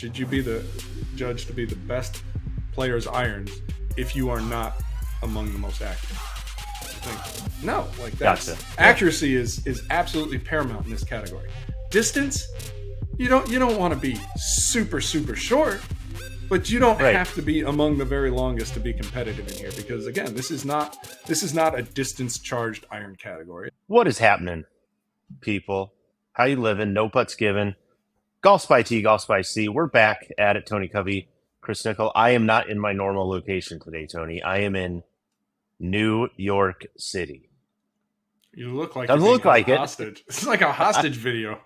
should you be the judged to be the best player's irons if you are not among the most accurate? No, like that's Gotcha. accuracy is absolutely paramount in this category. Distance, you don't want to be super short, but you don't Right. have to be among the very longest to be competitive in here, because again, this is not a distance charged iron category. What is happening, people? How you living? No putts given. Golf by T, Golf by C. We're back at it. Tony Covey, Chris Nickel. I am not in my normal location today, Tony. I am in New York City. You look like Doesn't you're look being like it. hostage. It's like a hostage video.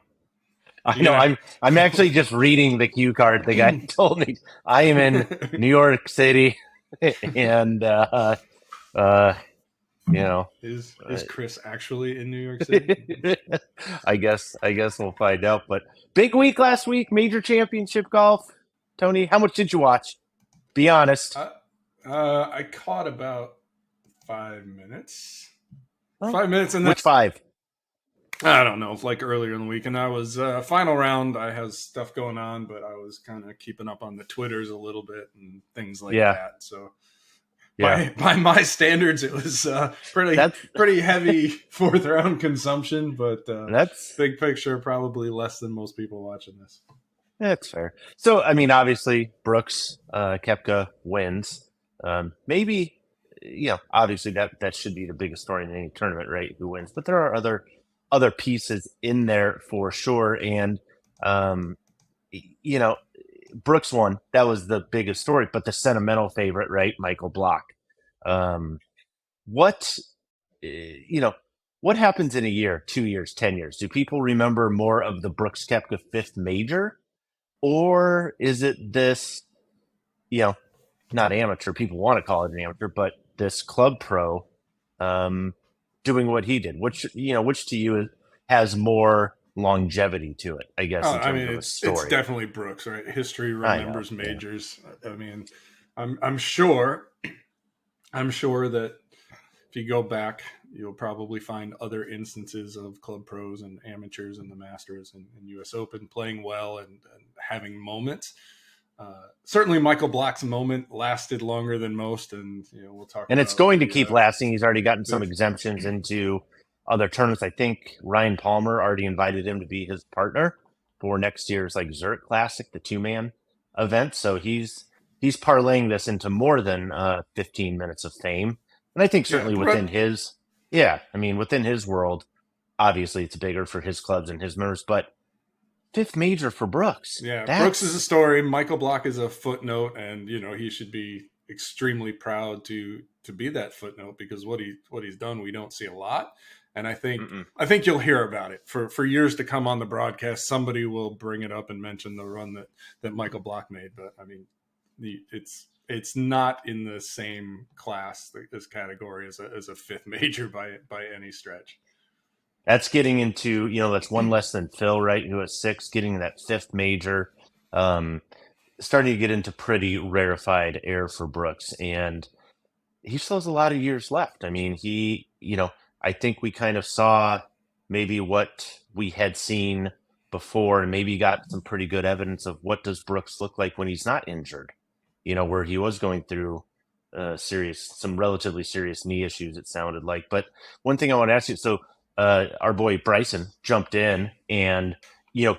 I know. I'm actually just reading the cue card the guy told me. I am in New York City, and Is Chris actually in New York City? I guess we'll find out. But big week last week, major championship golf. Tony, how much did you watch? Be honest. I caught about 5 minutes. Oh. 5 minutes, and Which 5? I don't know. Like earlier in the week, and I was final round. I had stuff going on, but I was kind of keeping up on the Twitters a little bit and things like that. So, by my standards, it was pretty heavy fourth round consumption. But that's big picture, probably less than most people watching this. That's fair. So, I mean, obviously, Brooks Koepka wins. Maybe, obviously that should be the biggest story in any tournament, right? Who wins? But there are other pieces in there for sure. And, Brooks won. That was the biggest story, but the sentimental favorite, right? Michael Block. What happens in a year, 2 years, 10 years? Do people remember more of the Brooks Koepka fifth major? Or is it this, not amateur, people want to call it an amateur, but this club pro doing what he did, which to you has more longevity to it, I guess. It's definitely Brooks, right? History remembers majors. Yeah. I mean, I'm sure that if you go back, you'll probably find other instances of club pros and amateurs in the Masters and US Open playing well and having moments. Certainly Michael Block's moment lasted longer than most, and we'll talk. And it's going to keep lasting. He's already gotten some exemptions into other tournaments. I think Ryan Palmer already invited him to be his partner for next year's Zurich Classic, the 2-man event. So he's parlaying this into more than 15 minutes of fame. And I think certainly within his world, obviously it's bigger for his clubs and his members, but fifth major for Brooks. Yeah, Brooks is a story. Michael Block is a footnote, and he should be extremely proud to be that footnote, because what he's done, we don't see a lot. And I think you'll hear about it for years to come on the broadcast. Somebody will bring it up and mention the run that Michael Block made. But I mean, it's not in the same class, this category, as a fifth major by any stretch. That's getting into, that's one less than Phil, right? Who has 6, getting that fifth major, starting to get into pretty rarefied air for Brooks. And he still has a lot of years left. I mean, I think we kind of saw maybe what we had seen before, and maybe got some pretty good evidence of what does Brooks look like when he's not injured, where he was going through some relatively serious knee issues, it sounded like. But one thing I want to ask you, so our boy Bryson jumped in and,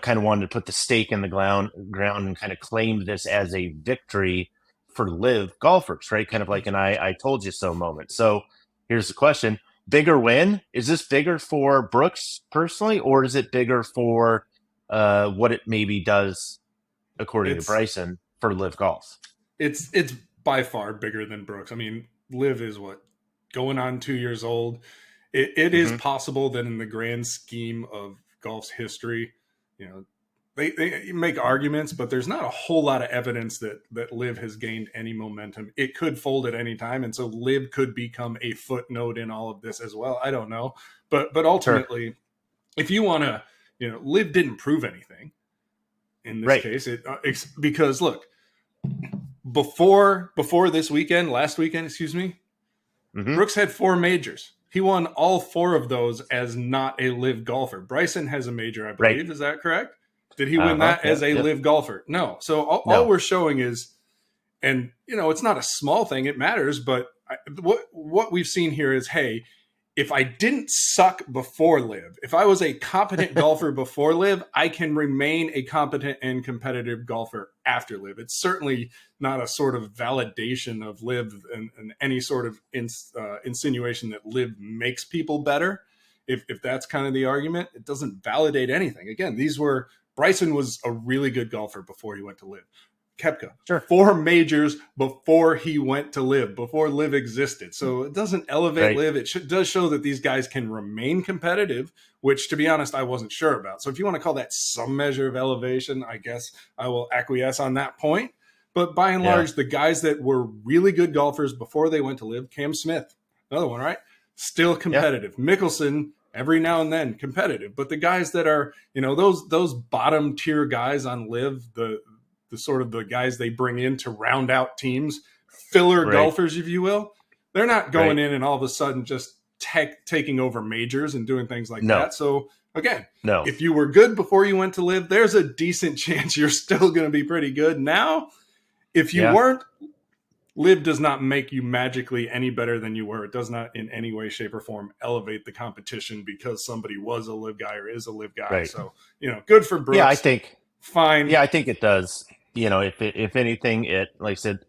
kind of wanted to put the stake in the ground and kind of claimed this as a victory for LIV golfers, right? Kind of like an I told you so moment. So here's the question. Bigger win? Is this bigger for Brooks personally, or is it bigger for what it maybe does, according to Bryson, for LIV Golf? It's by far bigger than Brooks. I mean, LIV is going on 2 years old. It is possible that in the grand scheme of golf's history, they make arguments, but there's not a whole lot of evidence that LIV has gained any momentum. It could fold at any time, and so LIV could become a footnote in all of this as well. I don't know, but ultimately, if you want to, LIV didn't prove anything in this case. Because look, before this weekend, last weekend, excuse me, Brooks had 4 majors. He won all 4 of those as not a LIV golfer. Bryson has a major, I believe. Is that correct? Did he win that as a Yep. LIV golfer? No. So all we're showing is, and it's not a small thing, it matters, but what we've seen here is, hey, if I didn't suck before LIV, if I was a competent golfer before LIV, I can remain a competent and competitive golfer after LIV. It's certainly not a sort of validation of LIV and any sort of insinuation that LIV makes people better. If that's kind of the argument, it doesn't validate anything. Again, Bryson was a really good golfer before he went to LIV. Koepka, Sure. 4 majors before he went to LIV, before LIV existed. So it doesn't elevate LIV. It does show that these guys can remain competitive, which, to be honest, I wasn't sure about. So if you want to call that some measure of elevation, I guess I will acquiesce on that point. But by and large, the guys that were really good golfers before they went to LIV, Cam Smith, another one, right? Still competitive. Yeah. Mickelson, every now and then competitive. But the guys that are, those bottom tier guys on LIV, the sort of the guys they bring in to round out teams, filler golfers, if you will, they're not going in and all of a sudden just taking over majors and doing things like that. So again, if you were good before you went to LIV, there's a decent chance you're still going to be pretty good. Now, if you weren't, LIV does not make you magically any better than you were. It does not in any way, shape, or form elevate the competition because somebody was a LIV guy or is a LIV guy. Right. So, good for Brooks. Yeah, I think fine. Yeah, I think it does. If anything, like I said,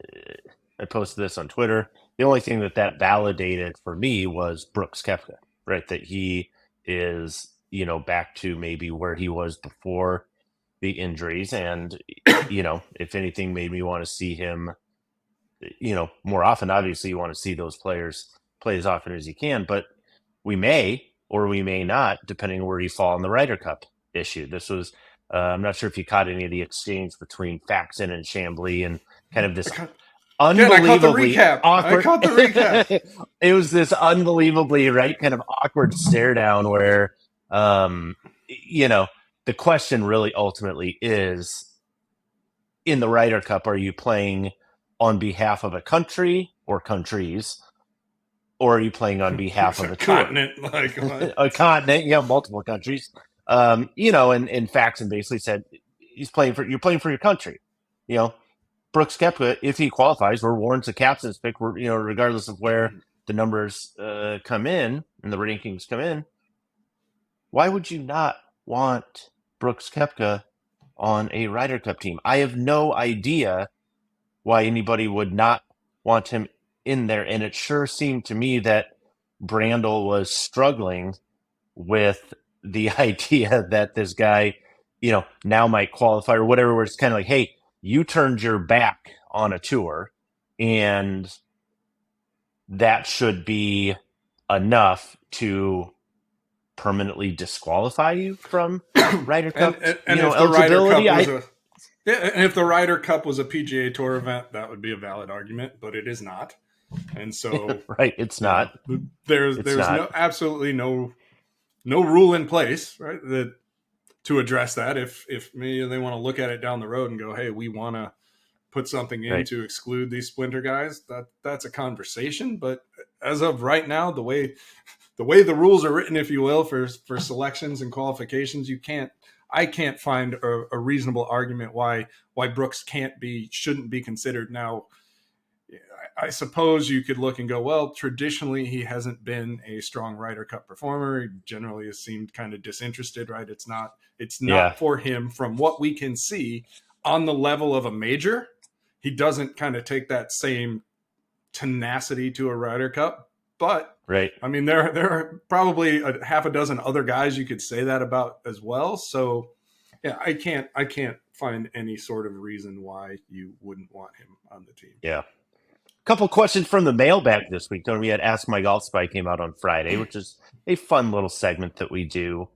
I posted this on Twitter. The only thing that validated for me was Brooks Koepka, right? That he is, back to maybe where he was before the injuries. And, if anything, made me want to see him, more often. Obviously, you want to see those players play as often as you can, but we may or we may not, depending on where you fall in the Ryder Cup issue. This was, I'm not sure if you caught any of the exchange between Faxon and Chambly and kind of this unbelievably awkward. I caught the recap. It was this unbelievably kind of awkward stare down where, the question really ultimately is, in the Ryder Cup, are you playing on behalf of a country or countries, or are you playing on behalf of a continent? A continent, multiple countries. And Faxon basically said you're playing for your country. Brooks Koepka, if he qualifies, or warrants a captain's pick, regardless of where the numbers come in and the rankings come in. Why would you not want Brooks Koepka on a Ryder Cup team? I have no idea why anybody would not want him in there. And it sure seemed to me that Brandel was struggling with the idea that this guy, now might qualify or whatever, where it's kind of like, hey, you turned your back on a tour and that should be enough to permanently disqualify you from Ryder Cup and if eligibility. And if the Ryder Cup was a PGA Tour event, that would be a valid argument, but it is not. And so it's not. There's absolutely no rule in place, right, that to address that. If maybe they want to look at it down the road and go, hey, we want to put something in to exclude these splinter guys, that's a conversation. But as of right now, the way the rules are written, if you will, for selections and qualifications, I can't find a reasonable argument why Brooks shouldn't be considered. Now, I suppose you could look and go, well, traditionally he hasn't been a strong Ryder Cup performer. He generally has seemed kind of disinterested, right? It's not for him from what we can see on the level of a major. He doesn't kind of take that same tenacity to a Ryder Cup. But I mean, there are probably a half a dozen other guys you could say that about as well. So yeah, I can't find any sort of reason why you wouldn't want him on the team. Yeah. Couple questions from the mailbag this week. We had Ask My Golf Spy came out on Friday, which is a fun little segment that we do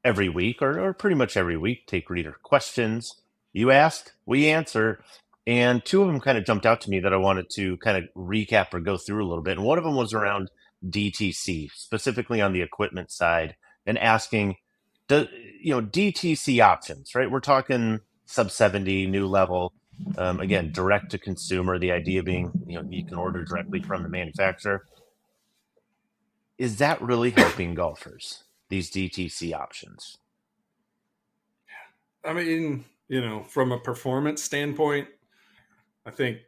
every week or pretty much every week. Take reader questions. You ask, we answer. And 2 of them kind of jumped out to me that I wanted to kind of recap or go through a little bit. And one of them was around DTC, specifically on the equipment side, and asking, DTC options, right? We're talking sub 70, new level. Again, direct to consumer, the idea being, you can order directly from the manufacturer. Is that really helping golfers, these DTC options? I mean, from a performance standpoint, I think,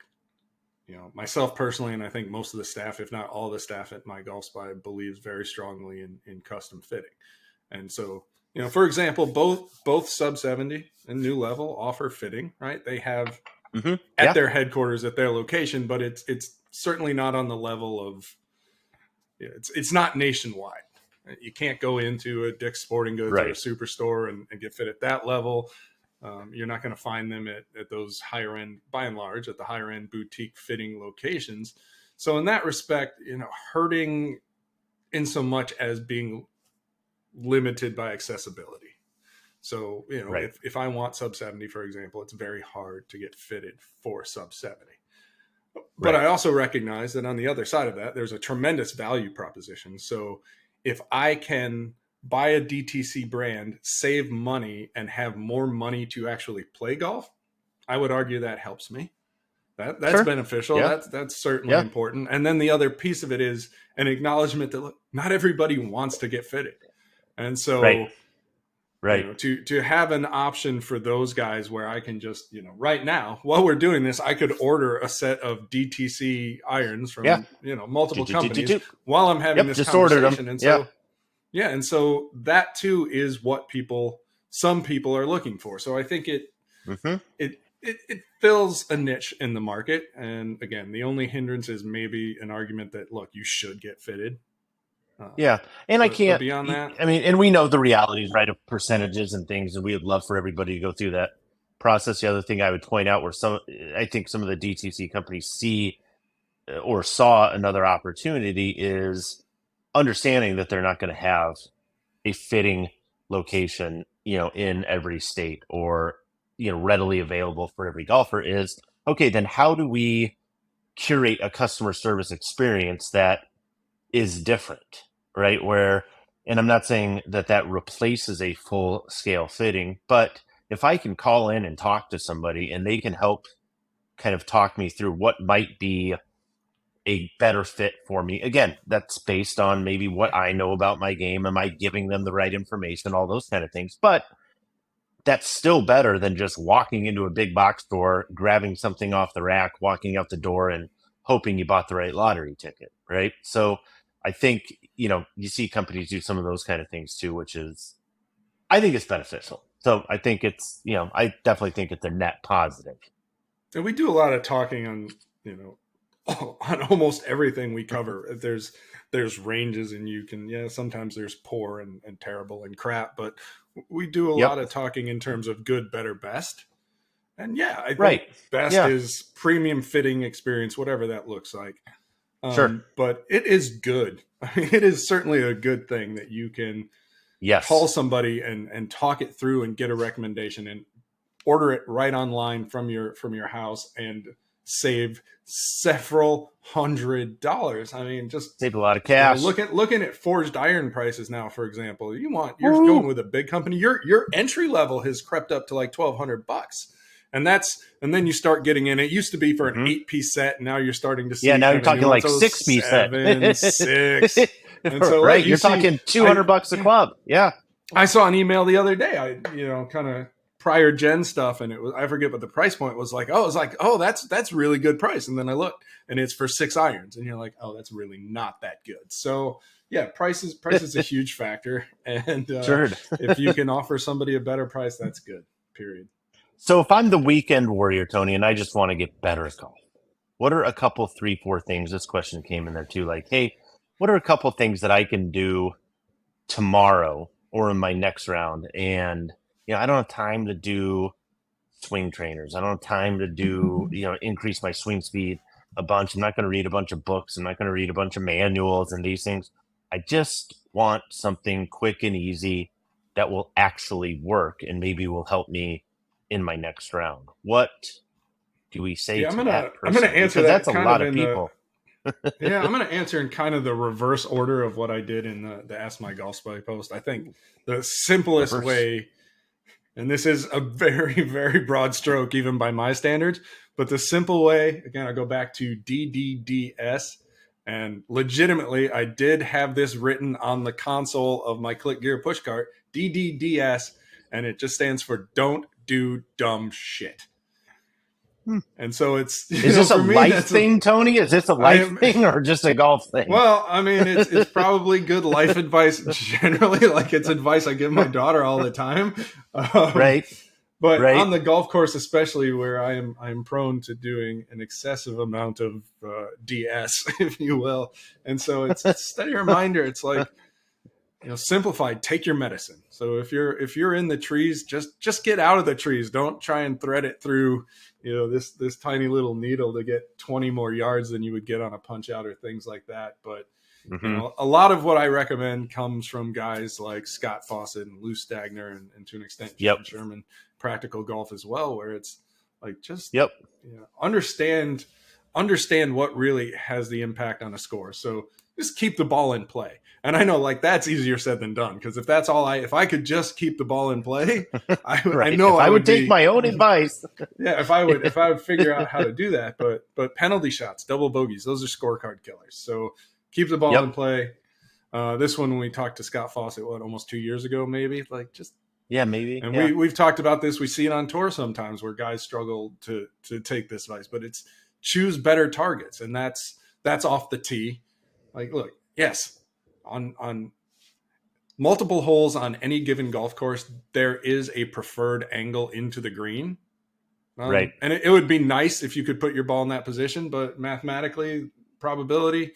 myself personally, and I think most of the staff, if not all the staff at My Golf Spy, believes very strongly in custom fitting. And so, for example, both sub 70 and New Level offer fitting, right? They have at their headquarters at their location, but it's certainly not on the level of, it's not nationwide. You can't go into a Dick's Sporting Goods or a Superstore and get fit at that level. You're not going to find them at those higher end, by and large, at the higher end boutique fitting locations. So in that respect, hurting in so much as being limited by accessibility. So, if I want sub 70, for example, it's very hard to get fitted for sub 70. But I also recognize that on the other side of that, there's a tremendous value proposition. So if I can buy a DTC brand, save money, and have more money to actually play golf, I would argue that helps me. That's beneficial. Yeah. That's certainly important. And then the other piece of it is an acknowledgement that, look, not everybody wants to get fitted. And so to have an option for those guys where I can just, right now, while we're doing this, I could order a set of DTC irons from, multiple companies while I'm having this conversation. And so, and so that too is what some people are looking for. So I think it fills a niche in the market. And again, the only hindrance is maybe an argument that, look, you should get fitted. And I can't, beyond that, I mean, and we know the realities, right, of percentages and things, and we would love for everybody to go through that process. The other thing I would point out, I think some of the DTC companies see or saw another opportunity, is understanding that they're not going to have a fitting location, in every state or, readily available for every golfer. Is okay, then how do we curate a customer service experience that is different, right? And I'm not saying that replaces a full scale fitting, but if I can call in and talk to somebody and they can help kind of talk me through what might be a better fit for me. Again, that's based on maybe what I know about my game. Am I giving them the right information? All those kind of things. But that's still better than just walking into a big box store, grabbing something off the rack, walking out the door and hoping you bought the right lottery ticket, right? So I think, you see companies do some of those kind of things too, which is, I think it's beneficial. So I think it's, I definitely think it's a net positive. And we do a lot of talking on, on almost everything we cover. There's ranges, and you can, sometimes there's poor and terrible and crap, but we do a lot of talking in terms of good, better, best. And I think best is premium fitting experience, whatever that looks like. Sure. But it is good. I mean, it is certainly a good thing that you can call somebody and talk it through and get a recommendation and order it right online from your house and save several $100s. I mean, just save a lot of cash. Looking at forged iron prices now, for example, you're going with a big company. Your entry level has crept up to like $1,200. And then you start getting in. It used to be for an 8-piece set, and now you're starting to see. Yeah, now you're talking like 6-piece set. 6. And so right, you're talking $200 a club. Yeah, I saw an email the other day. I kind of prior gen stuff, and I forget what the price point was like. That's really good price. And then I looked, and it's for 6 irons, and you're like, oh, that's really not that good. So price is a huge factor, and sure. If you can offer somebody a better price, that's good. Period. So if I'm the weekend warrior, Tony, and I just want to get better at golf, what are a couple, 3-4 things? This question came in there too. Like, hey, what are a couple things that I can do tomorrow or in my next round? And, I don't have time to do swing trainers. I don't have time to do, increase my swing speed a bunch. I'm not going to read a bunch of books. I'm not going to read a bunch of manuals and these things. I just want something quick and easy that will actually work and maybe will help me in my next round. What do we say to that person? I'm going to answer that. That's a lot of people. I'm going to answer in kind of the reverse order of what I did in the Ask My Golf Spy post. I think the simplest way, and this is a very, very broad stroke, even by my standards, but the simple way, again, I go back to DDDS, and legitimately, I did have this written on the console of my Click Gear push cart, DDDS. and it just stands for don't do dumb shit. And so it's is this a life thing, Tony? Is this a life thing or just a golf thing? Well, I mean, it's probably good life advice generally. Like it's advice I give my daughter all the time. Right. But on the golf course, especially where I'm prone to doing an excessive amount of DS, if you will. And so it's a steady reminder. It's like, simplified, take your medicine. So if you're in the trees, just get out of the trees. Don't try and thread it through, this tiny little needle to get 20 more yards than you would get on a punch out or things like that. But a lot of what I recommend comes from guys like Scott Fawcett and Lou Stagner and to an extent John Sherman, Practical Golf as well, where it's like just understand what really has the impact on a score. So just keep the ball in play. And I know like that's easier said than done, because if that's all if I could just keep the ball in play, I know I would take my own advice. Yeah, if I would figure out how to do that. But penalty shots, double bogeys, those are scorecard killers. So keep the ball in play. This one, when we talked to Scott Fawcett, almost 2 years ago, maybe, like just maybe. And we've talked about this. We see it on tour sometimes where guys struggle to take this advice, but it's choose better targets, and that's off the tee. Like, look, yes, on multiple holes on any given golf course, there is a preferred angle into the green. Right. And it would be nice if you could put your ball in that position, but mathematically, probability,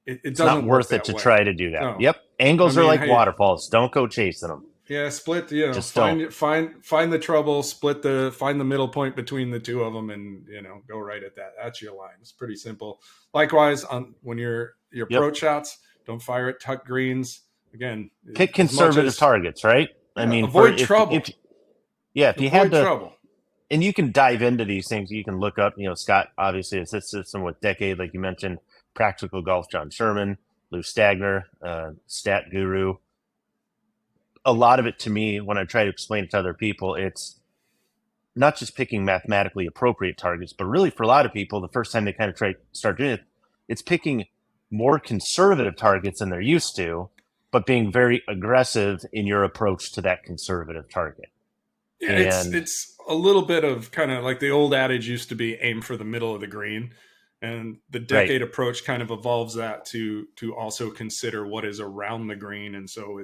it doesn't not worth it to try to do that. No. Yep. Angles are like waterfalls. Don't go chasing them. Yeah, split, just find the trouble, find the middle point between the two of them, and go right at that. That's your line. It's pretty simple. Likewise, when your approach shots, don't fire at tuck greens. Again, pick conservative targets, right? I mean, avoid trouble. If you had trouble, and you can dive into these things. You can look up, Scott obviously has this system with Decade, like you mentioned, Practical Golf, John Sherman, Lou Stagner, Stat Guru. A lot of it to me, when I try to explain it to other people, it's not just picking mathematically appropriate targets, but really for a lot of people, the first time they kind of start doing it, it's picking more conservative targets than they're used to, but being very aggressive in your approach to that conservative target. Yeah, it's a little bit of kind of like the old adage used to be aim for the middle of the green. And the Decade approach kind of evolves that to also consider what is around the green. And so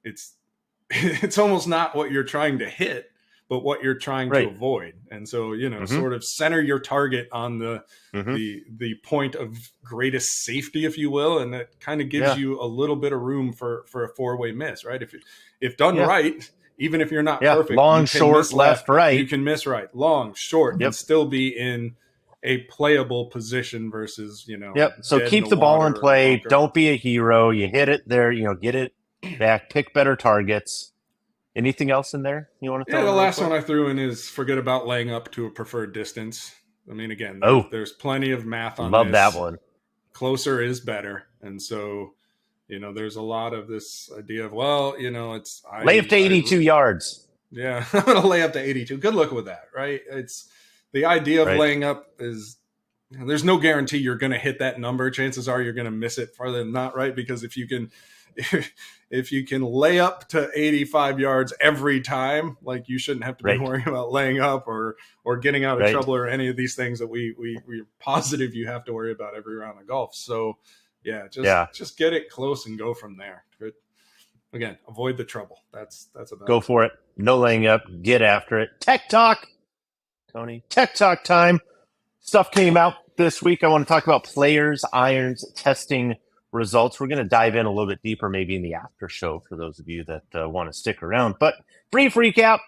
it's almost not what you're trying to hit, but what you're trying to avoid. And so, sort of center your target on the point of greatest safety, if you will. And that kind of gives you a little bit of room for a four-way miss, right? If done right, even if you're not perfect, long, short, left, right, you can miss right, long, short, and still be in a playable position versus, So keep the ball in play. Don't be a hero. You hit it there, get it back, pick better targets. Anything else in there you want to throw? Yeah, the last one I threw in is forget about laying up to a preferred distance. I mean, again, there's plenty of math on this. Love that one. Closer is better. And so, there's a lot of this idea of, it's... lay up to 82 yards. Yeah, I'm going to lay up to 82. Good luck with that, right? It's the idea of laying up is... there's no guarantee you're going to hit that number. Chances are you're going to miss it farther than not, right? Because if you can lay up to 85 yards every time, like you shouldn't have to be worrying about laying up or getting out of trouble or any of these things that we're positive you have to worry about every round of golf. So just get it close and go from there. But again, avoid the trouble. That's about go for it. No laying up. Get after it. Tech Talk, Tony. Tech Talk time. Stuff came out this week. I want to talk about players, irons, testing results. We're going to dive in a little bit deeper maybe in the after show for those of you that want to stick around. But brief recap,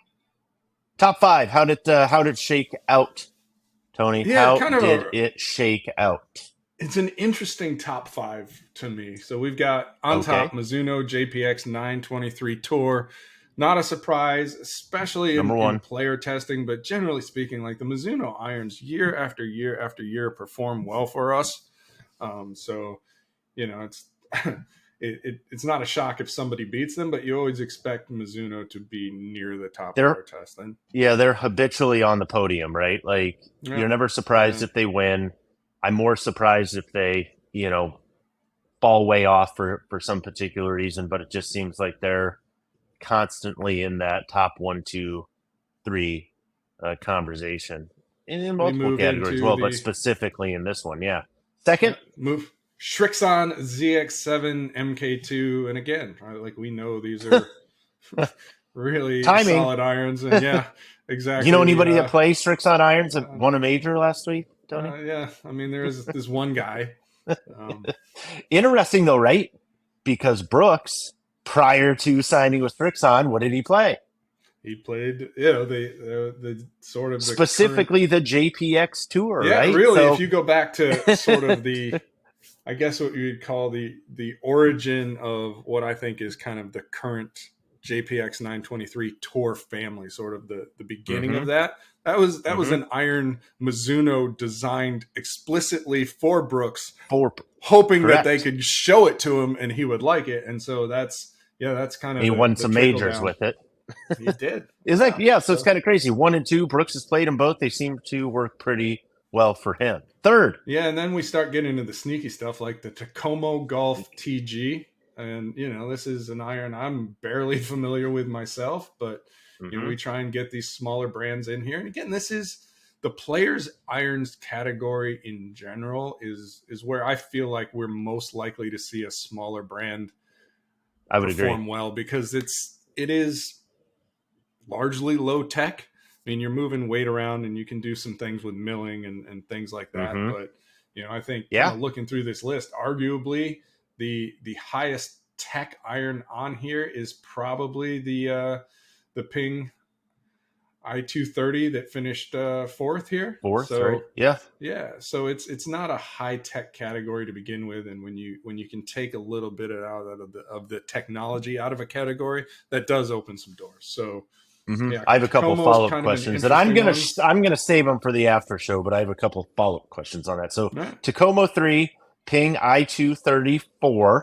top five. How did it shake out, Tony? Yeah, how did it shake out? It's an interesting top five to me. So we've got on top Mizuno JPX 923 Tour. Not a surprise, especially in player testing, but generally speaking, like the Mizuno irons year after year after year perform well for us. So it's it's not a shock if somebody beats them, but you always expect Mizuno to be near the top of their testing. Yeah, they're habitually on the podium, right? Like you're never surprised if they win. I'm more surprised if they, fall way off for some particular reason, but it just seems like they're constantly in that top 1, 2, 3 conversation in We multiple move categories as into well, but the specifically in this one. Yeah. Second, move Shrixon ZX7 MK2, and again, like we know these are really timing. solid irons, and yeah, Do you know exactly. anybody that plays Srixon irons that won a major last week, Tony? Yeah, I mean there is this one guy. Interesting though, right? Because Brooks, prior to signing with Srixon, what did he play? He played, the sort of specifically the JPX Tour, yeah, right? really. So, if you go back to sort of I guess what you'd call the origin of what I think is kind of the current JPX 923 Tour family, sort of the beginning of that. That was an iron Mizuno designed explicitly for Brooks, hoping correct. that they could show it to him and he would like it. And so that's kind of he won some majors down with it. He did. Is that so it's kind of crazy. 1 and 2, Brooks has played them both. They seem to work pretty well for him. Third. Yeah, and then we start getting into the sneaky stuff like the Tacoma Golf TG. And, this is an iron I'm barely familiar with myself, but, we try and get these smaller brands in here. And again, this is the players' irons category in general is where I feel like we're most likely to see a smaller brand perform well, because it is largely low tech. I mean, you're moving weight around and you can do some things with milling and things like that. But, I think kind of looking through this list, arguably the highest tech iron on here is probably the Ping I-230 that finished fourth here. Right? Yeah. Yeah. So it's not a high tech category to begin with. And when you can take a little bit out of the technology out of a category, that does open some doors. So, yeah, I have a couple follow-up questions that I'm gonna save them for the after show, but I have a couple follow-up questions on that. So Tacoma 3, Ping I-234,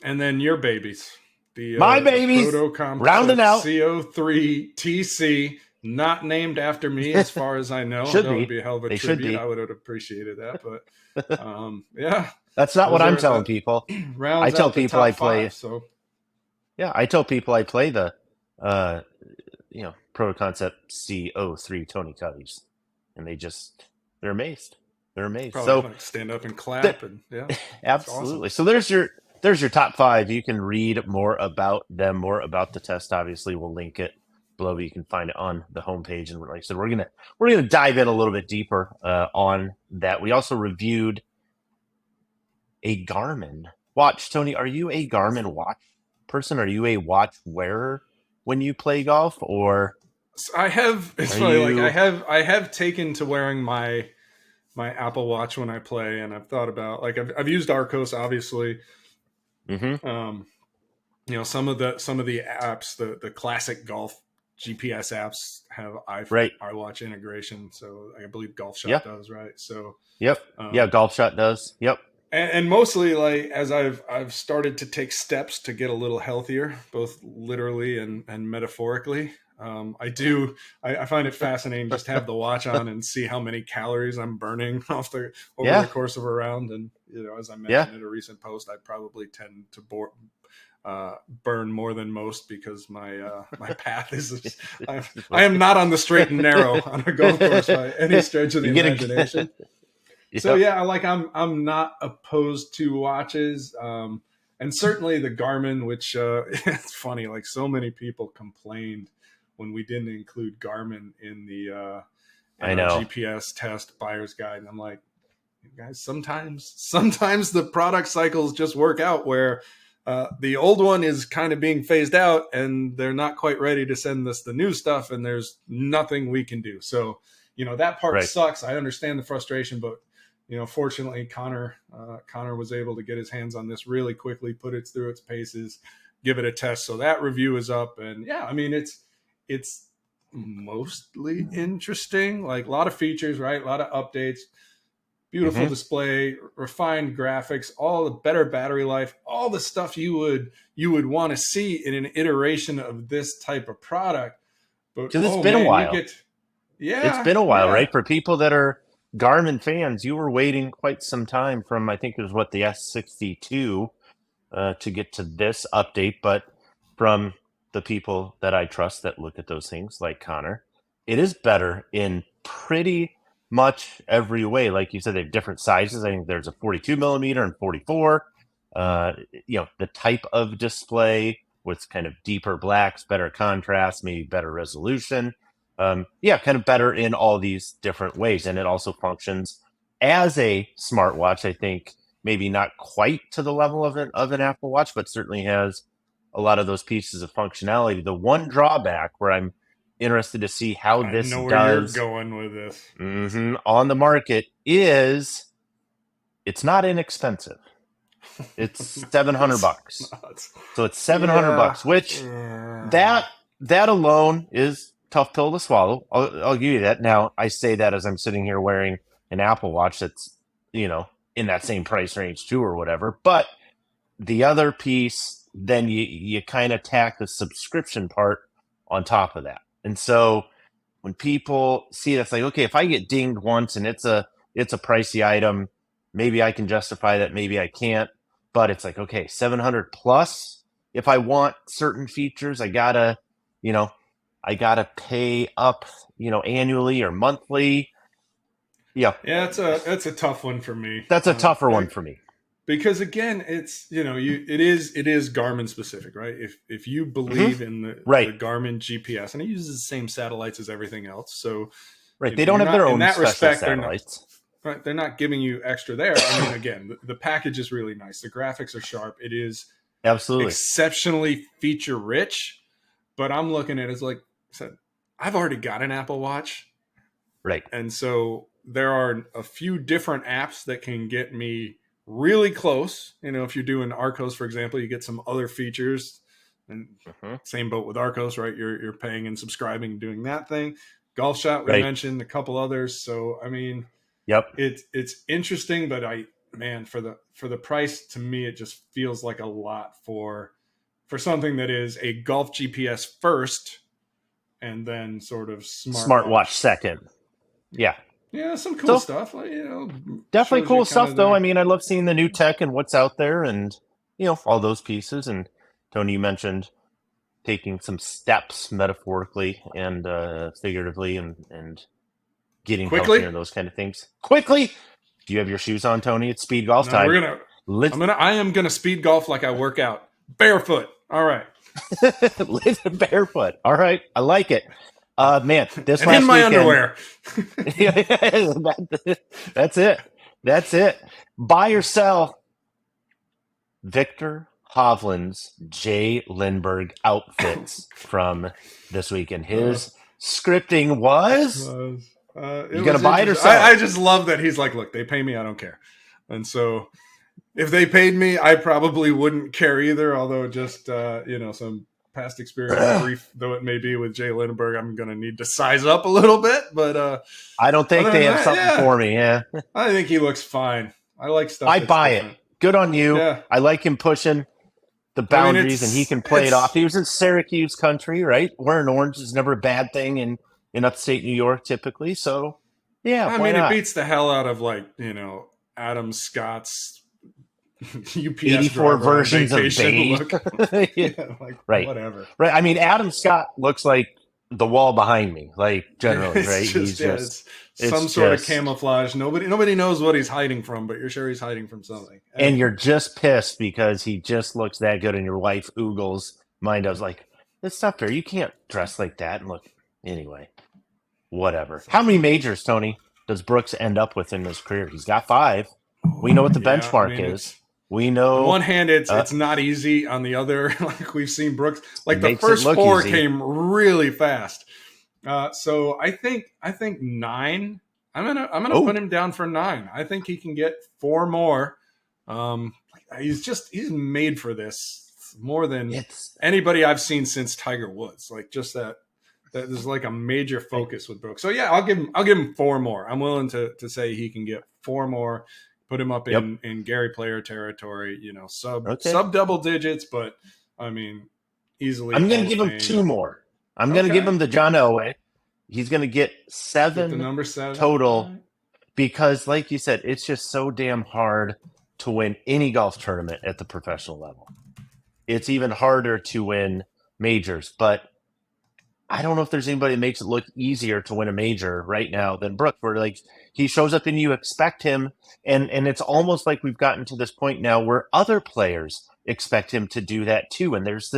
and then your babies, my babies, rounding out CO3 TC, not named after me as far as I know. That would be a hell of a tribute. I would have appreciated that, but yeah, that's not what I'm telling people. I tell people I play. I tell people I play the. Proto Concept CO3 Tony Cuddies, and they're amazed. Probably so stand up and clap and absolutely. Awesome. So there's your top 5. You can read more about them, more about the test. Obviously, we'll link it below. You can find it on the homepage. And like I said, we're gonna dive in a little bit deeper on that. We also reviewed a Garmin watch. Tony, are you a Garmin watch person? Are you a watch wearer when you play golf, or? I have. It's funny. Like I have taken to wearing my Apple Watch when I play, and I've thought about I've used Arcos, obviously. Some of the apps, the classic golf GPS apps have iWatch integration. So I believe Golf Shot does, right? So Golf Shot does. Yep. And mostly, as I've started to take steps to get a little healthier, both literally and metaphorically. I find it fascinating just to have the watch on and see how many calories I'm burning over the course of a round. And as I mentioned in a recent post, I probably tend to burn more than most because my path is I am not on the straight and narrow on a golf course by any stretch of the imagination. So I'm not opposed to watches, and certainly the Garmin, which it's funny, so many people complained when we didn't include Garmin in the GPS test buyer's guide, and I'm like, guys, sometimes the product cycles just work out where the old one is kind of being phased out, and they're not quite ready to send us the new stuff, and there's nothing we can do. So that part sucks. I understand the frustration, but fortunately, Connor was able to get his hands on this really quickly, put it through its paces, give it a test. So that review is up, and it's mostly interesting. A lot of features, right? A lot of updates, beautiful display, refined graphics, all the better battery life, all the stuff you would want to see in an iteration of this type of product. But because it's been a while. It's been a while, right? For people that are Garmin fans, you were waiting quite some time from, I think it was the S62 to get to this update, but from the people that I trust that look at those things, like Connor, it is better in pretty much every way. Like you said, they have different sizes. I think there's a 42 millimeter and 44. The type of display with kind of deeper blacks, better contrast, maybe better resolution. Kind of better in all these different ways. And it also functions as a smartwatch. I think maybe not quite to the level of an Apple Watch, but certainly has a lot of those pieces of functionality. The one drawback where I'm interested to see how I this know where does you're going with this. on the market is it's not inexpensive. It's $700. So it's $700, which that alone is tough pill to swallow. I'll give you that. Now, I say that as I'm sitting here wearing an Apple Watch that's, in that same price range too or whatever. But the other piece, then you kind of tack the subscription part on top of that. And so when people see it, it's like, okay, if I get dinged once and it's a pricey item, maybe I can justify that, maybe I can't. But it's like, okay, 700 plus. If I want certain features, I gotta pay up, annually or monthly. Yeah. Yeah, that's a tough one for me. That's a tougher one for me. Because again, it's it is Garmin specific, right? If you believe in the Garmin GPS, and it uses the same satellites as everything else, so they don't have their own special satellites. They're not giving you extra there. I mean, again, the package is really nice. The graphics are sharp. It is absolutely exceptionally feature rich. But I'm looking at it as like I said, I've already got an Apple Watch, right? And so there are a few different apps that can get me really close. If you're doing Arcos, for example, you get some other features. And same boat with Arcos, right? You're paying and subscribing, doing that thing. Golf Shot, we mentioned a couple others. So I mean, it's interesting, but for the price, to me, it just feels like a lot for something that is a golf GPS first, and then sort of smartwatch second. Yeah. Yeah, some cool stuff. Definitely cool stuff, though. I mean, I love seeing the new tech and what's out there, and all those pieces. And Tony, you mentioned taking some steps metaphorically and figuratively, and getting quickly healthier and those kind of things. Quickly. Do you have your shoes on, Tony? It's speed golf time. I am gonna speed golf like I work out barefoot. All right. Barefoot. All right. I like it. Man, this and last in my weekend, underwear. That's it. Buy or sell Victor Hovland's Jay Lindbergh outfits from this weekend. His scripting was you gonna buy it or sell I just love that he's like, look, they pay me, I don't care. And so if they paid me, I probably wouldn't care either. Although just some past experience, brief though it may be with Jay Lindbergh, I'm going to need to size up a little bit. But I don't think they have something for me. Yeah, I think he looks fine. I like stuff. I buy it. Good on you. Yeah. I like him pushing the boundaries, and he can play it off. He was in Syracuse country, right? Wearing orange is never a bad thing in upstate New York, typically. So yeah, I mean, it beats the hell out of Adam Scott's UPS 84 versions of beige. Whatever. Right. I mean, Adam Scott looks like the wall behind me, generally, right? He's just some sort of camouflage. Nobody knows what he's hiding from, but you're sure he's hiding from something. And you're just pissed because he just looks that good, and your wife oogles. Mine does. That's not fair. You can't dress like that and look. Anyway, whatever. How many majors, Tony, does Brooks end up with in his career? He's got 5. We know what the benchmark is. We know. On one hand, it's not easy. On the other, we've seen Brooks, the first 4 came really fast. So I think 9. I'm gonna put him down for 9. I think he can get 4 more. He's made for this more than anybody I've seen since Tiger Woods. Just that there's a major focus with Brooks. So yeah, I'll give him 4 more. I'm willing to say he can get 4 more. Put him up in Gary Player territory, sub double digits, but I mean, easily. I'm going to give him 2 more. I'm going to give him the John Elway. He's going to get 7 the number 7 total because, like you said, it's just so damn hard to win any golf tournament at the professional level. It's even harder to win majors, but I don't know if there's anybody that makes it look easier to win a major right now than Brooks, where like he shows up and you expect him, and it's almost like we've gotten to this point now where other players expect him to do that too. And there's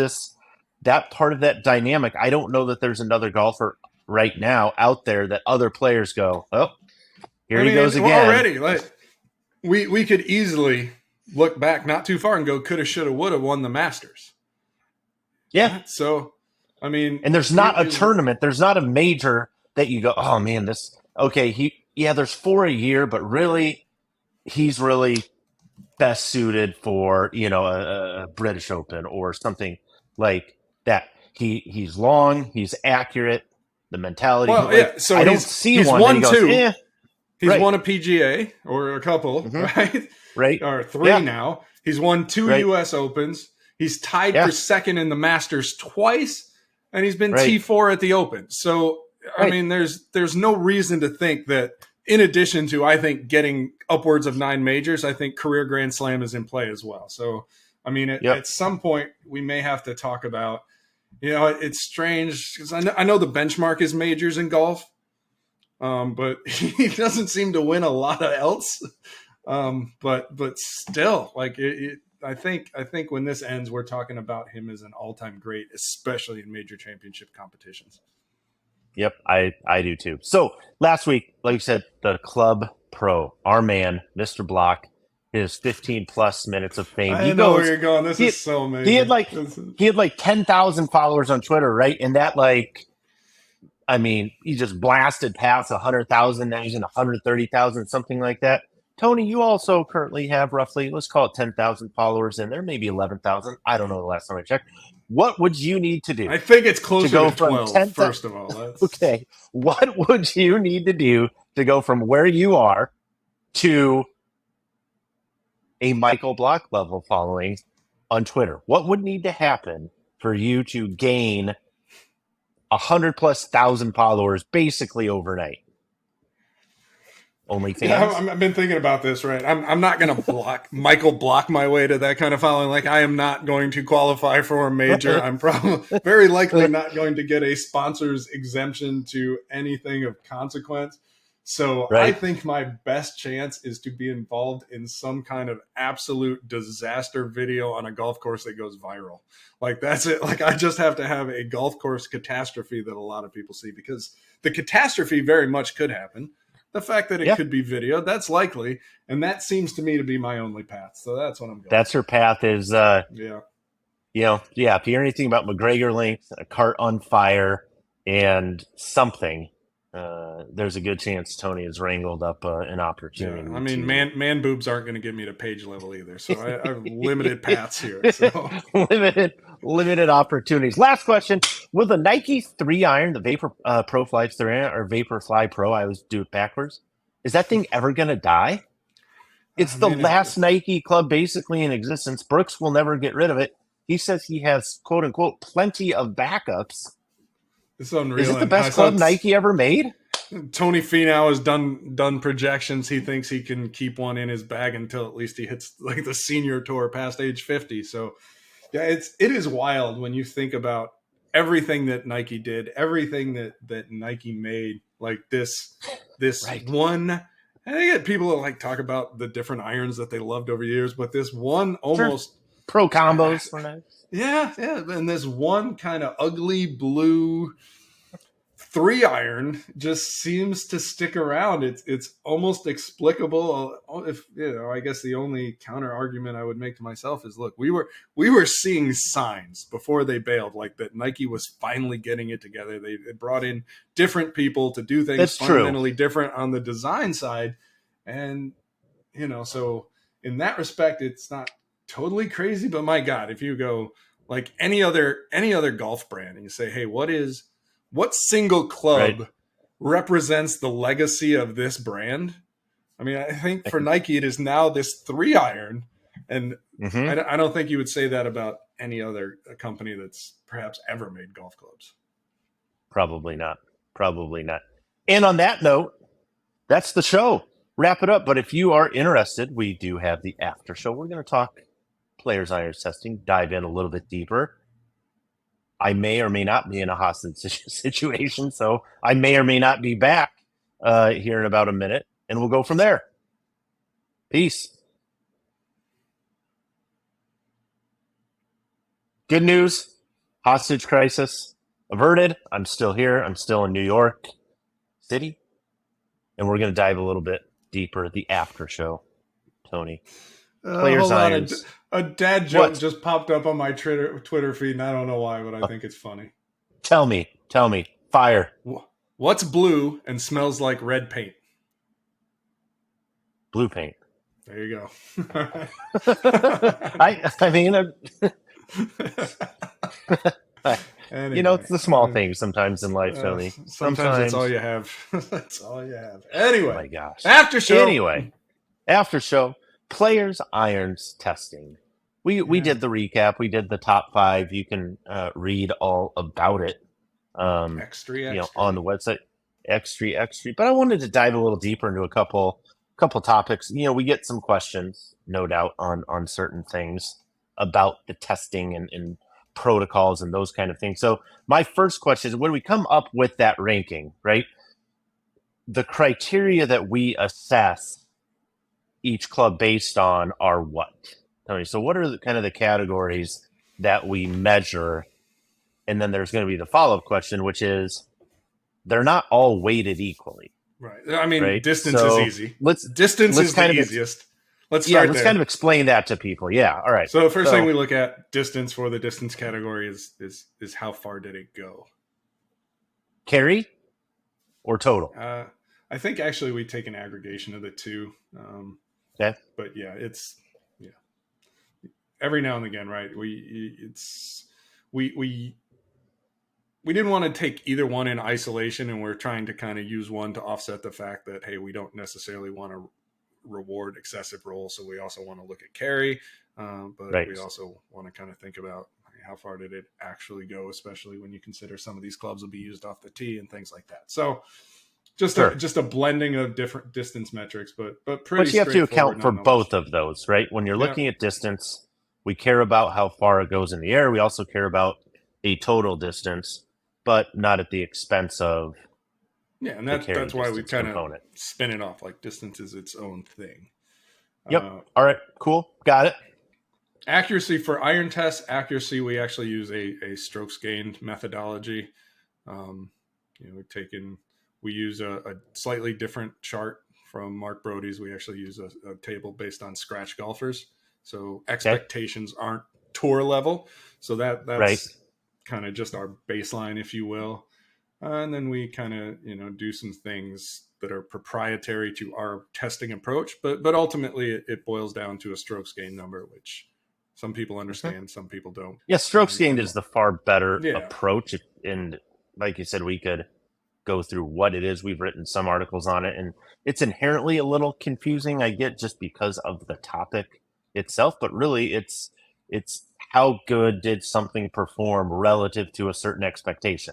that part of that dynamic. I don't know that there's another golfer right now out there that other players go, oh, here he goes again. Already, like we could easily look back not too far and go, coulda, shoulda, woulda won the Masters. Yeah. So, I mean, and there's not a tournament, there's not a major that you go, oh man, there's 4 a year, but really, he's really best suited for a British Open or something like that. He's long, he's accurate, the mentality. Well, yeah. So I don't see he's one. Won he goes, two. He's right. won a PGA or a couple, right? Right. Or 3 now. He's won 2 U.S. Opens. He's tied for second in the Masters twice, and he's been T4 at the Open. So, I mean, there's no reason to think that in addition to, I think, getting upwards of 9 majors, I think career Grand Slam is in play as well. So, I mean, at some point, we may have to talk about, it's strange because I know the benchmark is majors in golf, but he doesn't seem to win a lot of else. But still, like I think when this ends, we're talking about him as an all-time great, especially in major championship competitions. Yep, I do too. So last week, like you said, the Club Pro, our man, Mr. Block, his 15 plus minutes of fame. I know where you're going. This is so amazing. He had like 10,000 followers on Twitter, right? And that he just blasted past 100,000. Now he's in 130,000, something like that. Tony, you also currently have roughly, let's call it 10,000 followers in there, maybe 11,000. I don't know the last time I checked. What would you need to do? I think it's closer to 12, first of all. Okay. What would you need to do to go from where you are to a Michael Block level following on Twitter? What would need to happen for you to gain 100,000+ followers basically overnight? OnlyFans. Yeah, I've been thinking about this, right? I'm not going to block my way to that kind of following. Like, I am not going to qualify for a major. I'm probably very likely not going to get a sponsor's exemption to anything of consequence. So I think my best chance is to be involved in some kind of absolute disaster video on a golf course that goes viral. Like, that's it. Like, I just have to have a golf course catastrophe that a lot of people see, because the catastrophe very much could happen. The fact that it could be video, that's likely. And that seems to me to be my only path. So that's what I'm going. That's her path is, if you hear anything about McGregor links, a cart on fire, and something, there's a good chance Tony has wrangled up an opportunity. Yeah, I mean, man boobs aren't going to get me to page level either. So I have limited paths here. So. limited opportunities. Last question. Will the Nike 3-iron, the Vapor Pro Fly 3-iron, or Vapor Fly Pro, I always do it backwards, is that thing ever going to die? It's the last Nike club basically in existence. Brooks will never get rid of it. He says he has, quote unquote, plenty of backups. It's unreal. Is it the best club Nike ever made? Tony Finau has done projections. He thinks he can keep one in his bag until at least he hits like the senior tour past age 50. So yeah, it is wild when you think about everything that Nike did, everything that Nike made. Like this one, I think people that like talk about the different irons that they loved over years, but this one almost pro combos. Yeah. And this one kind of ugly blue 3-iron just seems to stick around. It's almost explicable. If I guess the only counter argument I would make to myself is, look, we were seeing signs before they bailed, like that Nike was finally getting it together. They brought in different people to do things fundamentally different on the design side, and so in that respect, it's not totally crazy. But my God, if you go like any other golf brand and you say, hey, what single club represents the legacy of this brand? I mean, I think for Nike, it is now this 3-iron. And I don't think you would say that about any other company that's perhaps ever made golf clubs. Probably not. And on that note, that's the show. Wrap it up. But if you are interested, we do have the after show. We're going to talk players' irons testing, dive in a little bit deeper. I may or may not be in a hostage situation, so I may or may not be back here in about a minute, and we'll go from there. Peace. Good news, hostage crisis averted. I'm still here. I'm still in New York City, and we're going to dive a little bit deeper the after show, Tony. Players irons. A dad joke just popped up on my Twitter feed, and I don't know why, but I think it's funny. Tell me. Fire. What's blue and smells like red paint? Blue paint. There you go. I mean, anyway, it's the small things sometimes in life, Tony. Sometimes that's all you have. That's all you have. Anyway. Oh my gosh. After show. Anyway, after show. Players irons testing. We did the recap. We did the top 5. You can read all about it. Extra. On the website. Extra. But I wanted to dive a little deeper into a couple topics. We get some questions, no doubt, on certain things about the testing and protocols and those kind of things. So my first question is, when we come up with that ranking, right? The criteria that we assess each club based on are what? Tony, so what are the categories that we measure? And then there's going to be the follow-up question, which is, they're not all weighted equally. Right. I mean, right? Distance is easy. Distance is the easiest. Let's kind of explain that to people. Yeah. All right. So the first thing we look at distance for the distance category is how far did it go? Carry or total? I think actually we take an aggregation of the two. Okay. But yeah, every now and again, right? We didn't want to take either one in isolation, and we're trying to kind of use one to offset the fact that, hey, we don't necessarily want to reward excessive roll, so we also want to look at carry, but we also want to kind of think about how far did it actually go, especially when you consider some of these clubs will be used off the tee and things like that. So just a blending of different distance metrics, but you have to account for both of those, right? When you're looking at distance, we care about how far it goes in the air. We also care about a total distance, but not at the expense of and that's why we kind of spin it off like distance is its own thing. Yep. All right. Cool. Got it. Accuracy for iron test. We actually use a strokes gained methodology. We use a slightly different chart from Mark Brody's. We actually use a table based on scratch golfers. So expectations aren't tour level. So that's kind of just our baseline, if you will. And then we kind of, do some things that are proprietary to our testing approach. But ultimately, it boils down to a strokes gained number, which some people understand, some people don't. Yeah, strokes gained is the far better approach. And like you said, we could go through what it is. We've written some articles on it, and it's inherently a little confusing, I get, just because of the topic itself. But really, it's how good did something perform relative to a certain expectation.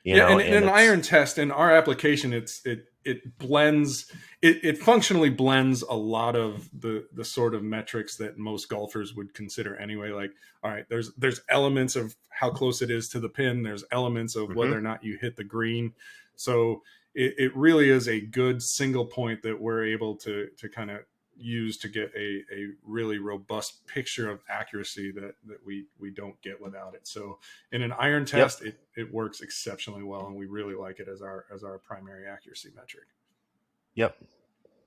In an iron test, in our application, it blends, it functionally blends a lot of the sort of metrics that most golfers would consider anyway. Like, all right, there's elements of how close it is to the pin. There's elements of whether or not you hit the green. So it really is a good single point that we're able to kind of use to get a really robust picture of accuracy that we don't get without it. So in an iron test, it works exceptionally well, and we really like it as our primary accuracy metric. Yep.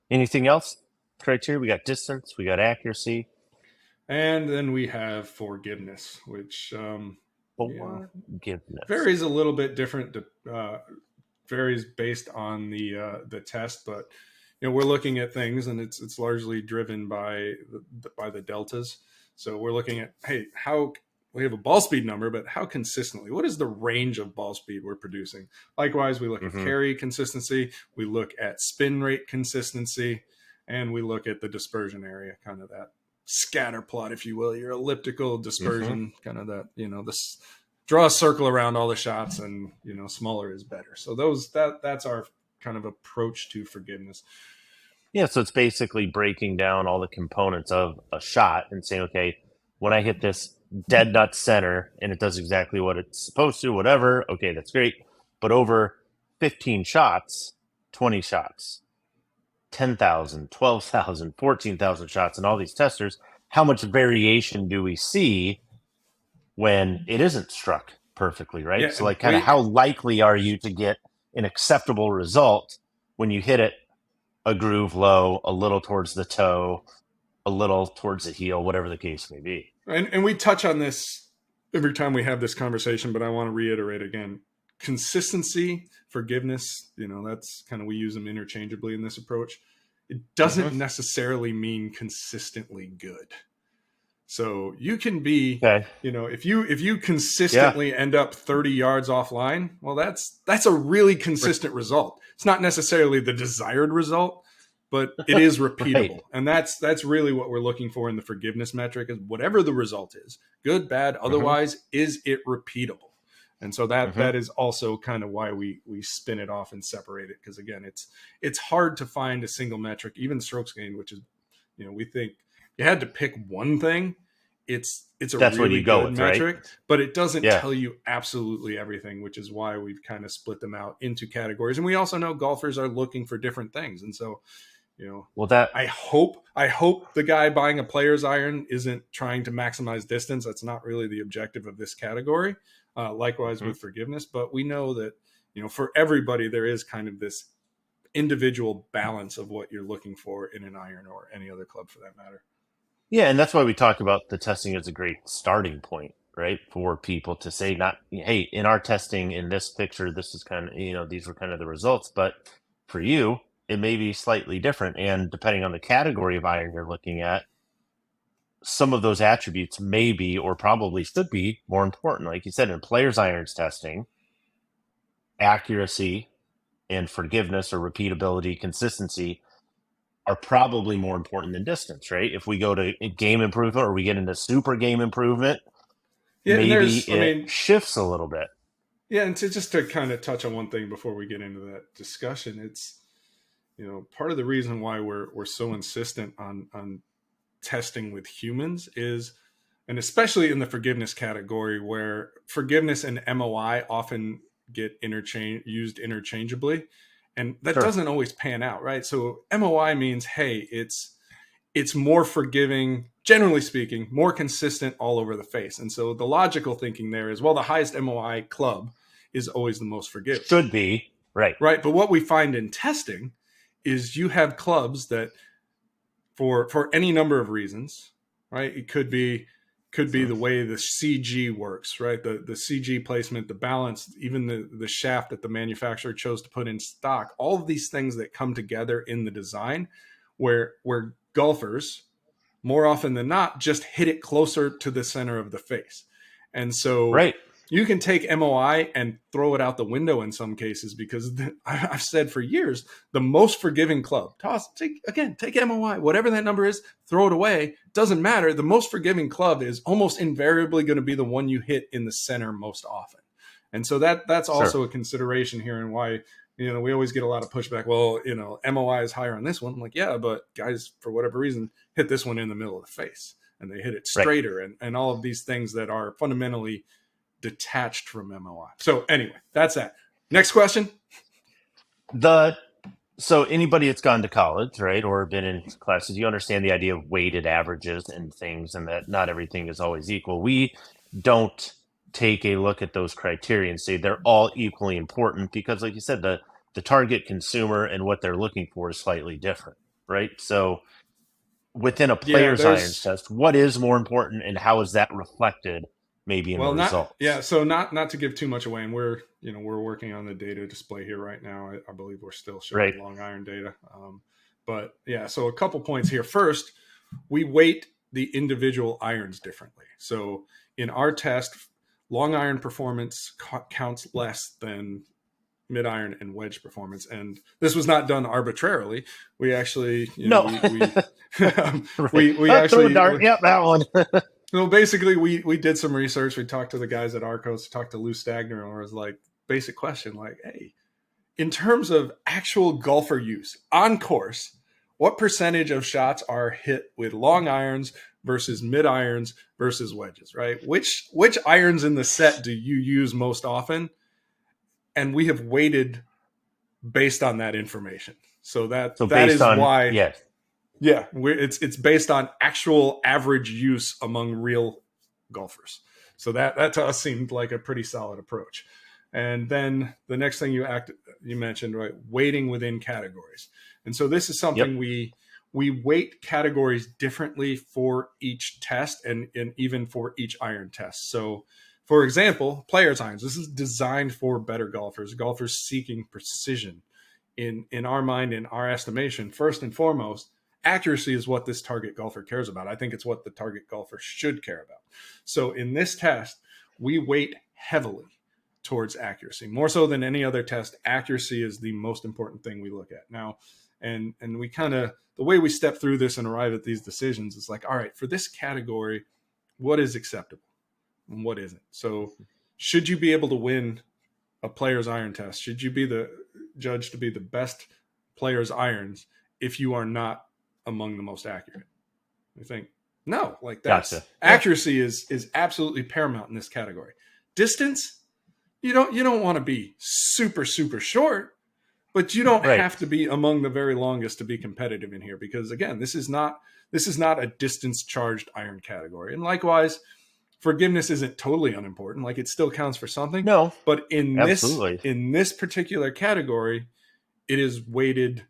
Anything else? Criteria? We got distance, we got accuracy, and then we have forgiveness, which forgiveness varies a little bit different. Varies based on the test, but we're looking at things, and it's largely driven by the deltas. So we're looking at, hey, how we have a ball speed number, but how consistently? What is the range of ball speed we're producing? Likewise, we look at carry consistency, we look at spin rate consistency, and we look at the dispersion area, kind of that scatter plot, if you will, your elliptical dispersion, kind of that, this draw a circle around all the shots, and smaller is better. So that's our kind of approach to forgiveness. Yeah, so it's basically breaking down all the components of a shot and saying, okay, when I hit this dead nut center and it does exactly what it's supposed to, whatever, okay, that's great. But over 15 shots, 20 shots, 10,000, 12,000, 14,000 shots, and all these testers, how much variation do we see when it isn't struck perfectly, right? Yeah, So, and like, kind of how likely are you to get an acceptable result when you hit it a groove low, a little towards the toe, a little towards the heel, whatever the case may be? and we touch on this every time we have this conversation, but I want to reiterate again: consistency, forgiveness. That's kind of, we use them interchangeably in this approach. It doesn't necessarily mean consistently good. So you can be, Okay. if you consistently end up 30 yards offline, well, that's a really consistent result. It's not necessarily the desired result, but it is repeatable. Right. And that's really what we're looking for in the forgiveness metric, is whatever the result is, good, bad, otherwise, is it repeatable? And so that is also kind of why we spin it off and separate it. Because again, it's hard to find a single metric, even strokes gained, which is, we think you had to pick one thing. It's a That's what really you go good with, metric, right? but it doesn't Yeah. tell you absolutely everything, which is why we've kind of split them out into categories. And we also know golfers are looking for different things. And so, Well, that I hope the guy buying a player's iron isn't trying to maximize distance. That's not really the objective of this category. Likewise with forgiveness, but we know that, for everybody, there is kind of this individual balance of what you're looking for in an iron or any other club for that matter. Yeah, and that's why we talk about the testing as a great starting point, right? For people to say, not, hey, in our testing in this picture, this is kind of, these were kind of the results, but for you, it may be slightly different. And depending on the category of iron you're looking at, some of those attributes may be, or probably should be, more important. Like you said, in players' irons testing, accuracy and forgiveness or repeatability, consistency are probably more important than distance, right? If we go to game improvement or we get into super game improvement, Yeah, and maybe it shifts a little bit. Yeah, and to kind of touch on one thing before we get into that discussion, it's part of the reason why we're so insistent on testing with humans is, and especially in the forgiveness category, where forgiveness and MOI often get used interchangeably, and that doesn't always pan out, right? So MOI means, hey, it's more forgiving, generally speaking, more consistent all over the face. And so the logical thinking there is, well, the highest MOI club is always the most forgiving. Should be, right. Right. But what we find in testing is you have clubs that for any number of reasons, right? It could be the way the CG works, right? The CG placement, the balance, even the shaft that the manufacturer chose to put in stock, all of these things that come together in the design where golfers, more often than not, just hit it closer to the center of the face. And so you can take MOI and throw it out the window in some cases, because I've said for years, the most forgiving club, take MOI, whatever that number is, throw it away. Doesn't matter. The most forgiving club is almost invariably going to be the one you hit in the center most often. And so that's also a consideration here, and why, we always get a lot of pushback. Well, MOI is higher on this one. I'm like, yeah, but guys, for whatever reason, hit this one in the middle of the face, and they hit it straighter, and all of these things that are fundamentally detached from MOI. So anyway, that's that. Next question. So anybody that's gone to college, right, or been in classes, you understand the idea of weighted averages and things, and that not everything is always equal. We don't take a look at those criteria and say they're all equally important, because, like you said, the target consumer and what they're looking for is slightly different, right? So within a player's irons test, what is more important, and how is that reflected maybe in the results? So not to give too much away, and we're working on the data display here right now. I believe we're still showing long iron data. But yeah, so a couple points here. First, we weight the individual irons differently. So in our test, long iron performance counts less than mid iron and wedge performance, and this was not done arbitrarily. We actually, we actually, that one. So basically, we did some research. We talked to the guys at Arcos, talked to Lou Stagner, and it was like, basic question, like, hey, in terms of actual golfer use on course, what percentage of shots are hit with long irons versus mid irons versus wedges, right? Which irons in the set do you use most often? And we have weighted based on that information. So that is why, it's based on actual average use among real golfers. So that to us seemed like a pretty solid approach. And then the next thing you mentioned, right, weighting within categories. And so this is something we weight categories differently for each test and even for each iron test. So, for example, players' irons. This is designed for better golfers seeking precision. In our mind, in our estimation, first and foremost, accuracy is what this target golfer cares about. I think it's what the target golfer should care about. So in this test, we weight heavily towards accuracy. More so than any other test, accuracy is the most important thing we look at. Now, and we kind of, the way we step through this and arrive at these decisions is like, all right, for this category, what is acceptable and what isn't? So should you be able to win a player's iron test? Should you be the judged to be the best player's irons if you are not among the most accurate? I think no, like that's accuracy is absolutely paramount in this category. Distance, you don't want to be super short, but you don't have to be among the very longest to be competitive in here, because again, this is not a distance charged iron category. And likewise, forgiveness isn't totally unimportant. Like, it still counts for something. No, but in this particular category, it is weighted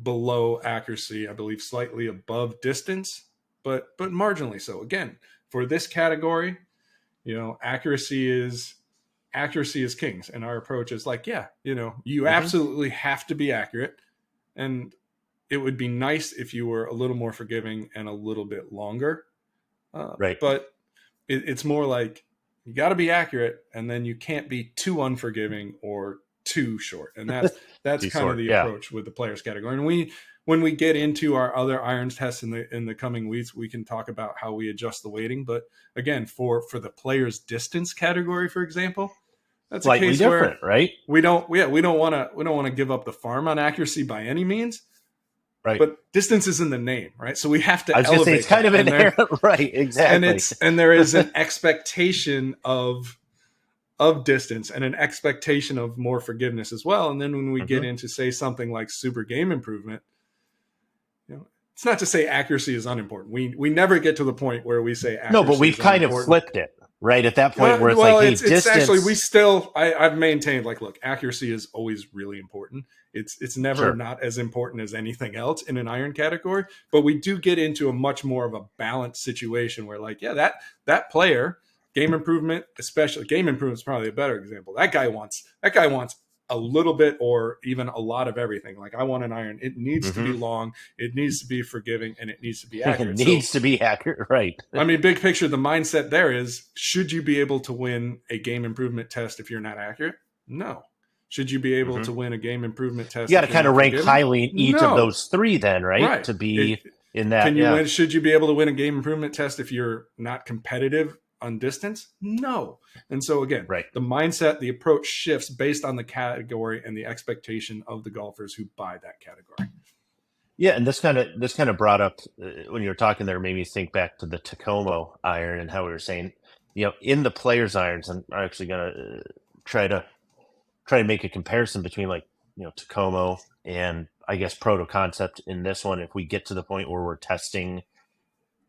below accuracy, I believe slightly above distance, but marginally so. Again, for this category, accuracy is kings. And our approach is like, you absolutely have to be accurate. And it would be nice if you were a little more forgiving and a little bit longer. But it's more like you got to be accurate, and then you can't be too unforgiving or too short. And that's kind of the approach with the players category. And when we get into our other irons tests in the coming weeks, we can talk about how we adjust the weighting. But again, for the players distance category, for example, that's slightly a case different, where right? We don't want to give up the farm on accuracy by any means. Right. But distance is in the name, right? So we have to elevate. Say it's kind of inherent, right? Exactly. And there is an expectation of distance and an expectation of more forgiveness as well. And then when we get into, say, something like super game improvement, it's not to say accuracy is unimportant. We never get to the point where we say accuracy. No, but we've kind of flipped it. Right at that point, where it's distance. Actually, I've maintained, like, look, accuracy is always really important. It's never not as important as anything else in an iron category. But we do get into a much more of a balanced situation where, like, that player, game improvement, especially game improvement is probably a better example. That guy wants a little bit or even a lot of everything. Like, I want an iron. It needs to be long. It needs to be forgiving, and it needs to be accurate. It needs to be accurate, right? I mean, big picture, the mindset there is, should you be able to win a game improvement test if you're not accurate? No. Should you be able to win a game improvement test? You got to kind of rank highly in each of those three then, right? To be in that. Should you be able to win a game improvement test if you're not competitive on distance? No. And so again, the mindset, the approach shifts based on the category and the expectation of the golfers who buy that category. Yeah, and this kind of brought up when you were talking there, made me think back to the Tacoma iron and how we were saying, in the players' irons, I'm actually going to try to make a comparison between, like, Tacoma and, I guess, Proto Concept in this one. If we get to the point where we're testing,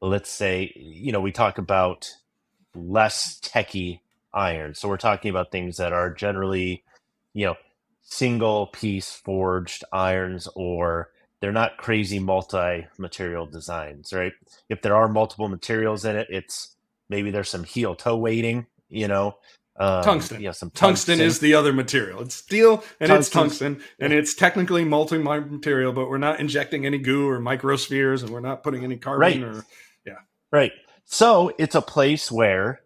let's say, we talk about less techie irons. So we're talking about things that are generally, single piece forged irons, or they're not crazy multi-material designs, right? If there are multiple materials in it, it's maybe there's some heel toe weighting, tungsten. Some tungsten is the other material. It's steel and it's tungsten, and it's technically multi-material, but we're not injecting any goo or microspheres, and we're not putting any carbon Right. So it's a place where,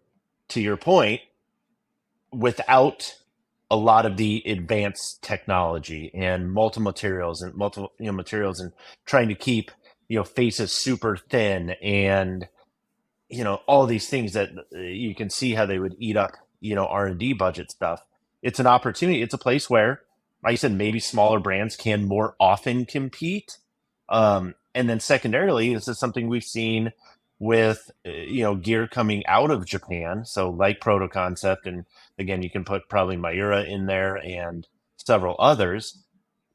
to your point, without a lot of the advanced technology and multiple materials and trying to keep, faces super thin and, all these things that you can see how they would eat up, R&D budget stuff. It's an opportunity. It's a place where, like I said, maybe smaller brands can more often compete And then secondarily, this is something we've seen with gear coming out of Japan. So like Proto Concept, and again, you can put probably Miura in there and several others.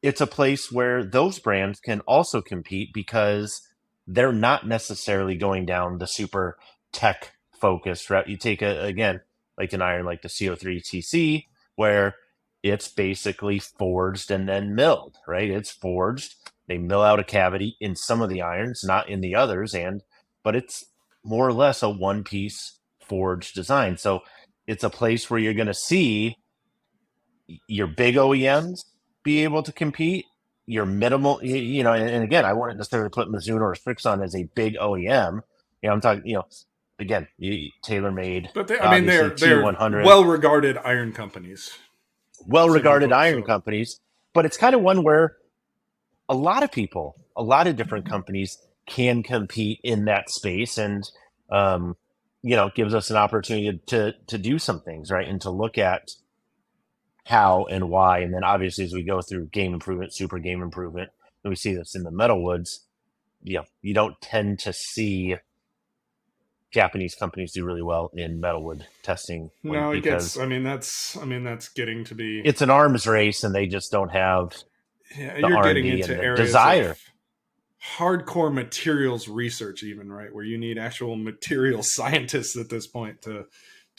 It's a place where those brands can also compete because they're not necessarily going down the super tech focused route. You take again, like an iron like the CO3TC, where it's basically forged and then milled, right? It's forged. They mill out a cavity in some of the irons, not in the others, but it's more or less a one-piece forged design. So it's a place where you're going to see your big OEMs be able to compete, your minimal, and again, I wouldn't necessarily put Mizuno or Srixon as a big OEM. I'm talking, again, TaylorMade, but they're T100, well-regarded iron companies, well-regarded iron companies. But it's kind of one where a lot of different companies can compete in that space, and gives us an opportunity to do some things, right, and to look at how and why. And then obviously as we go through game improvement, super game improvement, and we see this in the metalwoods, you don't tend to see Japanese companies do really well in metalwood testing. No, it gets, that's getting to be, it's an arms race, and they just don't have you're R&D getting into areas desire. Of hardcore materials research, even, right, where you need actual material scientists at this point to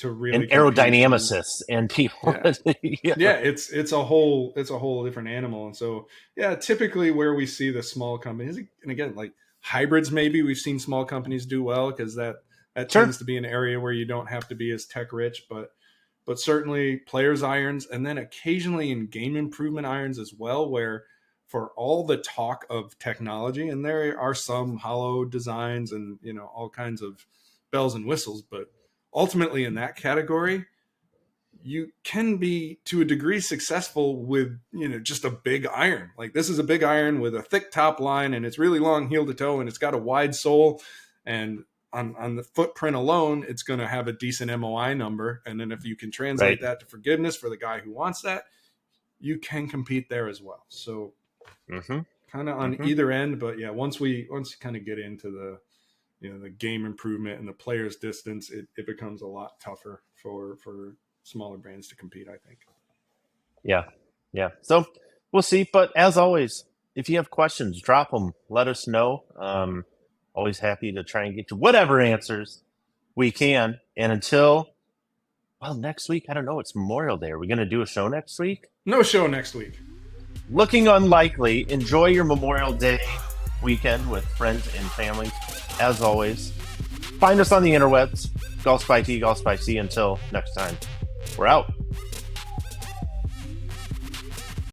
really, and aerodynamicists and people. Yeah, it's a whole different animal. And so typically where we see the small companies, and again, like hybrids, maybe we've seen small companies do well because that tends to be an area where you don't have to be as tech rich, but certainly players irons, and then occasionally in game improvement irons as well, where for all the talk of technology, and there are some hollow designs and all kinds of bells and whistles, but ultimately in that category, you can be to a degree successful with just a big iron. Like this is a big iron with a thick top line, and it's really long heel to toe, and it's got a wide sole, and on the footprint alone, it's going to have a decent MOI number. And then if you can translate that to forgiveness for the guy who wants that, you can compete there as well. So kind of on either end. But once you kind of get into the game improvement and the player's distance, it becomes a lot tougher for smaller brands to compete, I think. Yeah. So we'll see. But as always, if you have questions, drop them. Let us know. Always happy to try and get to whatever answers we can. And until, next week, I don't know. It's Memorial Day. Are we going to do a show next week? No show next week. Looking unlikely. Enjoy your Memorial Day weekend with friends and family. As always, find us on the interwebs. Golf by T, Golf by C. Until next time, we're out.